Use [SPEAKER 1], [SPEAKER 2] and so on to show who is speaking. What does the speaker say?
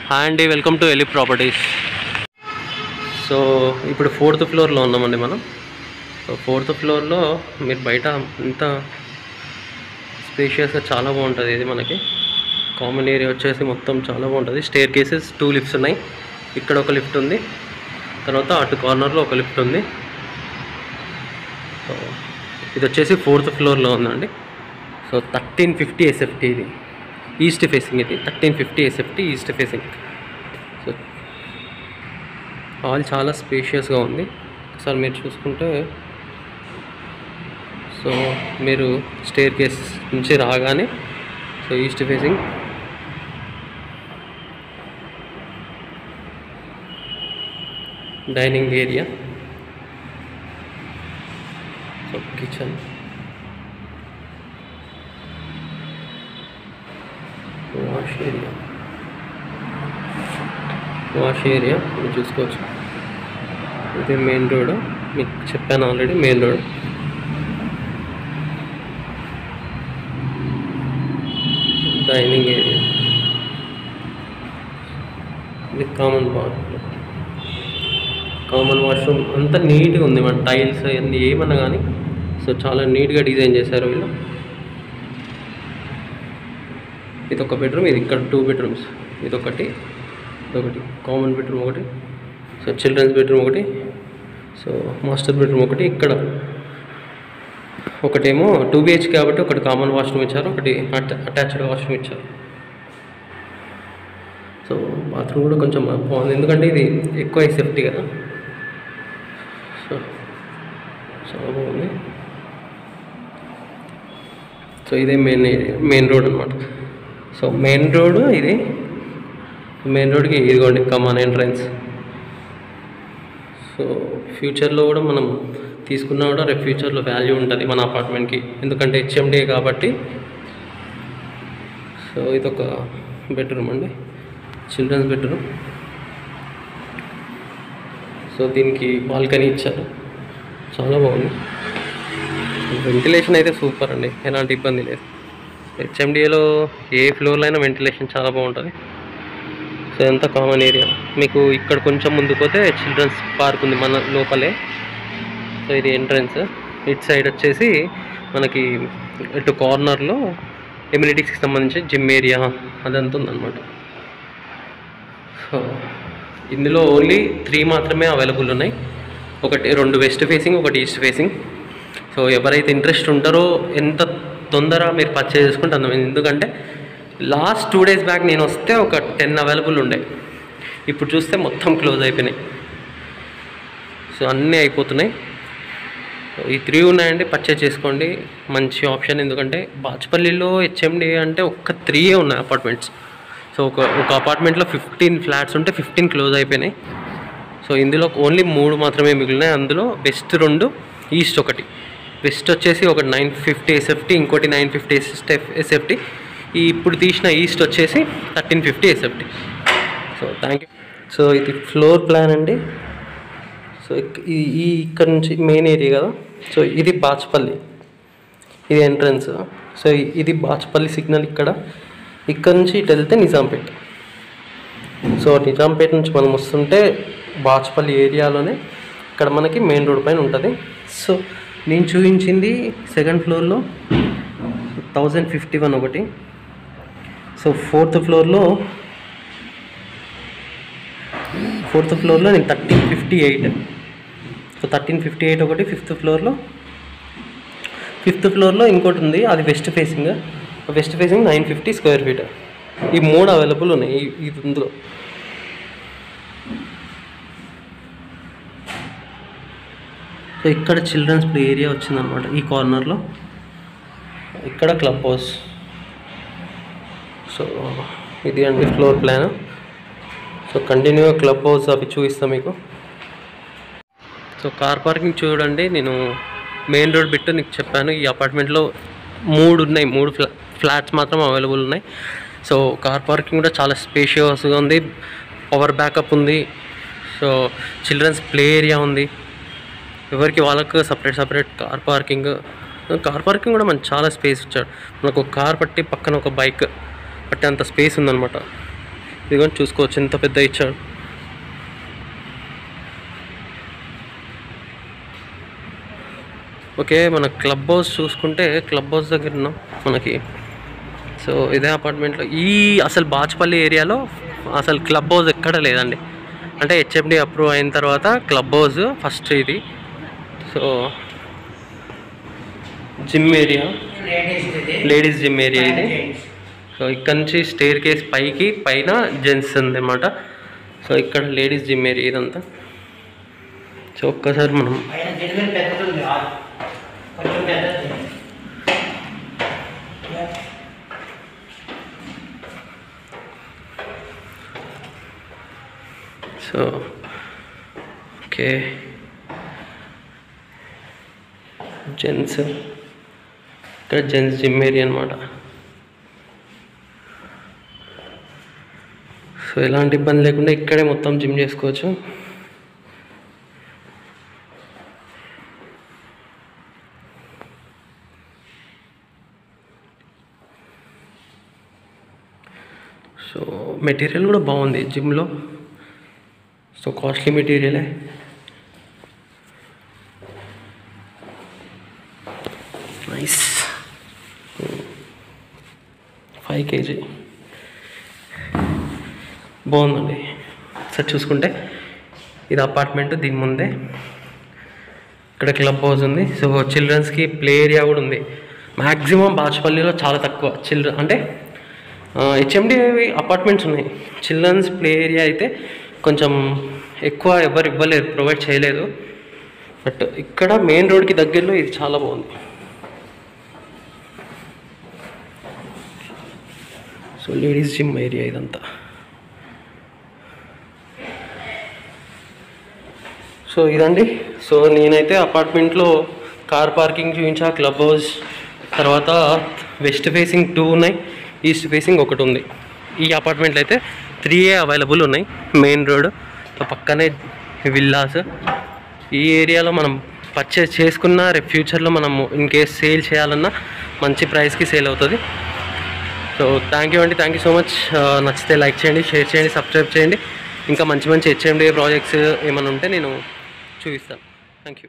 [SPEAKER 1] Hi అండి, welcome to ఎలి properties. So ఇప్పుడు 4th ఫ్లోర్లో ఉన్నామండి మనం. సో 4th ఫ్లోర్లో మీరు బయట ఇంత స్పేషియస్గా చాలా బాగుంటుంది. ఇది మనకి కామన్ ఏరియా వచ్చేసి మొత్తం చాలా బాగుంటుంది. స్టేర్ కేసెస్ 2 లిఫ్ట్స్ ఉన్నాయి. ఇక్కడ ఒక లిఫ్ట్ ఉంది, తర్వాత అటు కార్నర్లో ఒక లిఫ్ట్ ఉంది. సో ఇది వచ్చేసి 4th ఫ్లోర్లో ఉందండి. సో 1350 SFT ఇది ఈస్ట్ ఫేసింగ్. ఇది 1350 SFT east facing. So hall చాలా స్పేషియస్గా ఉంది. ఒకసారి మీరు చూసుకుంటే, సో మీరు స్టేర్ కేస్ నుంచి రాగానే so east facing, dining area, so kitchen, wash area మీరు చూసుకోవచ్చు. ఇది మెయిన్ రోడ్, మీకు చెప్పాను already. Main road, dining area, ఇది కామన్ బాత్రూమ్, కామన్ వాష్రూమ్. అంతా నీట్గా ఉంది. మన టైల్స్ అన్నీ ఏమన్నా కానీ సో చాలా నీట్గా డిజైన్ చేశారు వీళ్ళు. ఇది ఒక బెడ్రూమ్, ఇది ఇక్కడ 2 బెడ్రూమ్స్. ఇదొకటి కామన్ బెడ్రూమ్ ఒకటి, సో చిల్డ్రన్స్ బెడ్రూమ్ ఒకటి, సో మాస్టర్ బెడ్రూమ్ ఒకటి. ఇక్కడ ఒకటేమో 2 BHK కాబట్టి ఒకటి కామన్ వాష్రూమ్ ఇచ్చారు, ఒకటి అటాచ్డ్ వాష్రూమ్ ఇచ్చారు. సో బాత్రూమ్ కూడా కొంచెం బాగుంది, ఎందుకంటే ఇది ఎక్కువ సేఫ్టీ కదా. సో చాలా బాగుంది. సో ఇదే మెయిన్ రోడ్ అనమాట. సో మెయిన్ రోడ్ ఇది. మెయిన్ రోడ్కి ఇదిగోండి కమాన్ ఎంట్రన్స్. సో ఫ్యూచర్లో కూడా మనం తీసుకున్నా కూడా రేపు ఫ్యూచర్లో వాల్యూ ఉంటుంది మన అపార్ట్మెంట్కి, ఎందుకంటే HMDA కాబట్టి. సో ఇదొక బెడ్రూమ్ అండి, చిల్డ్రన్స్ బెడ్రూమ్. సో దీనికి బాల్కనీ ఇచ్చారు, చాలా బాగుంది. వెంటిలేషన్ అయితే సూపర్ అండి, ఎలాంటి ఇబ్బంది లేదు. HMDAలో ఏ ఫ్లోర్లో అయినా వెంటిలేషన్ చాలా బాగుంటుంది. సో ఎంత కామన్ ఏరియా. మీకు ఇక్కడ కొంచెం ముందుకు పోతే చిల్డ్రన్స్ పార్క్ ఉంది మన లోపలే. సో ఇది ఎంట్రన్స్. ఇటు సైడ్ వచ్చేసి మనకి ఇటు కార్నర్లో ఎమ్యూనిటీస్కి సంబంధించి జిమ్ ఏరియా అదంతా ఉందన్నమాట. సో ఇందులో ఓన్లీ 3 మాత్రమే అవైలబుల్ ఉన్నాయి. 2 west facing, 1 east facing. So ఎవరైతే ఇంట్రెస్ట్ ఉంటారో ఎంత తొందర మీరు పర్చేజ్ చేసుకుంటే అంత, ఎందుకంటే లాస్ట్ 2 days బ్యాక్ నేను వస్తే ఒక 10 అవైలబుల్ ఉండే. ఇప్పుడు చూస్తే మొత్తం క్లోజ్ అయిపోయినాయి. సో అన్నీ అయిపోతున్నాయి. ఈ 3 ఉన్నాయండి, పర్చేజ్ చేసుకోండి. మంచి ఆప్షన్, ఎందుకంటే బాచ్పల్లిలో HMDA అంటే ఒక్క 3 ఉన్నాయి అపార్ట్మెంట్స్. సో ఒక అపార్ట్మెంట్లో 15 ఫ్లాట్స్ ఉంటే 15 క్లోజ్ అయిపోయినాయి. సో ఇందులో ఓన్లీ 3 మాత్రమే మిగిలినాయి. అందులో వెస్ట్ 2, ఈస్ట్ 1. వెస్ట్ వచ్చేసి ఒక 950 SFT, ఇంకోటి 950 SFT. ఇప్పుడు తీసిన ఈస్ట్ వచ్చేసి 1350 SFT. So thank you. So ఇది ఫ్లోర్ ప్లాన్ అండి. సో ఇక్కడ నుంచి మెయిన్ ఏరియా కదా. సో ఇది బాచ్పల్లి, ఇది ఎంట్రన్స్. సో ఇది బాచ్పల్లి సిగ్నల్. ఇక్కడ నుంచి ఇటు వెళ్తే నిజాంపేట. సో నిజాంపేట నుంచి మనం వస్తుంటే బాచ్పల్లి ఏరియాలోనే ఇక్కడ మనకి మెయిన్ రోడ్ పైన ఉంటుంది. సో నేను చూపించింది 2nd ఫ్లోర్లో 1051 ఒకటి. సో 4th ఫ్లోర్లో నేను 1358. సో 1358 ఒకటి. 5th ఫ్లోర్లో ఇంకోటి ఉంది, అది వెస్ట్ ఫేసింగ్. 950 square feet. ఈ 3 అవైలబుల్ ఉన్నాయి ఇది ఇందులో. సో ఇక్కడ చిల్డ్రన్స్ ప్లే ఏరియా వచ్చిందనమాట ఈ కార్నర్లో. ఇక్కడ క్లబ్ హౌస్. సో ఇది అండి ఫ్లోర్ ప్లాన్. సో కంటిన్యూగా క్లబ్ హౌస్ అవి చూపిస్తాను మీకు. సో కార్ పార్కింగ్ చూడండి, నేను మెయిన్ రోడ్ బిట్టు నీకు చెప్పాను. ఈ అపార్ట్మెంట్లో 3 ఉన్నాయి, 3 ఫ్లాట్స్ మాత్రం అవైలబుల్ ఉన్నాయి. సో కార్ పార్కింగ్ కూడా చాలా స్పేషియస్గా ఉంది, పవర్ బ్యాకప్ ఉంది. సో చిల్డ్రన్స్ ప్లే ఏరియా ఉంది, ఎవరికి వాళ్ళకు separate car parking. Car parking కూడా మనకు చాలా స్పేస్ ఇచ్చాడు. మనకు ఒక కార్ పట్టి పక్కన ఒక బైక్ పట్టే అంత స్పేస్ ఉందన్నమాట. ఇదిగోండి చూసుకోవచ్చు ఎంత పెద్ద ఇచ్చాడు. ఓకే, మన క్లబ్ హౌస్ చూసుకుంటే క్లబ్ హౌస్ దగ్గర ఉన్నాం మనకి. సో ఇదే అపార్ట్మెంట్లో అసలు బాచుపల్లి ఏరియాలో అసలు క్లబ్ హౌస్ ఎక్కడ లేదండి. అంటే హెచ్ఎండి అప్రూవ్ అయిన తర్వాత క్లబ్ హౌస్ ఫస్ట్ ఇది. So gym area, ladies gym area ఇది. సో ఇక్కడ నుంచి స్టేర్ కేస్ పైన జెంట్స్ ఉంది అన్నమాట. సో ఇక్కడ లేడీస్ జిమ్ ఏరియా ఇదంతా. సో ఒక్కసారి మనం సో ఓకే జెంట్స్, ఇక్కడ జెంట్స్ జిమ్ ఏరియా అనమాట. సో ఎలాంటి ఇబ్బంది లేకుండా ఇక్కడే మొత్తం జిమ్ చేసుకోవచ్చు. సో మెటీరియల్ కూడా బాగుంది జిమ్లో. సో కాస్ట్లీ మెటీరియలే. నైస్. 5 kg బాగుందండి. సార్ చూసుకుంటే ఇది అపార్ట్మెంట్, దీని ముందే ఇక్కడ క్లబ్ హౌస్ ఉంది. సో చిల్డ్రన్స్కి ప్లే ఏరియా కూడా ఉంది. మ్యాక్సిమం బాచుపల్లిలో చాలా తక్కువ అంటే హెచ్ఎండి అపార్ట్మెంట్స్ ఉన్నాయి. చిల్డ్రన్స్ ప్లే ఏరియా అయితే కొంచెం ఎక్కువ ఎవరు ఇవ్వలేరు, ప్రొవైడ్ చేయలేదు. బట్ ఇక్కడ మెయిన్ రోడ్కి దగ్గరలో ఇది చాలా బాగుంది. సో లేడీస్ జిమ్ ఏరియా ఇదంతా. సో ఇదండి. సో నేనైతే అపార్ట్మెంట్లో కార్ పార్కింగ్ చూపించా, క్లబ్ హౌస్, తర్వాత వెస్ట్ ఫేసింగ్ 2 ఉన్నాయి, ఈస్ట్ ఫేసింగ్ 1 ఉంది. ఈ అపార్ట్మెంట్లో అయితే 3 అవైలబుల్ ఉన్నాయి. మెయిన్ రోడ్ పక్కనే విల్లాస్. ఈ ఏరియాలో మనం పర్చేస్ చేసుకున్న రేపు ఫ్యూచర్లో మనము ఇన్ కేస్ సేల్ చేయాలన్నా మంచి ప్రైస్కి సేల్ అవుతుంది. సో థ్యాంక్ యూ అండి, థ్యాంక్ యూ సో మచ్. నచ్చితే లైక్ చేయండి, షేర్ చేయండి, సబ్స్క్రైబ్ చేయండి. ఇంకా మంచి మంచి హెచ్ఎండి ప్రాజెక్ట్స్ ఏమైనా ఉంటే నేను చూపిస్తాను. Thank you.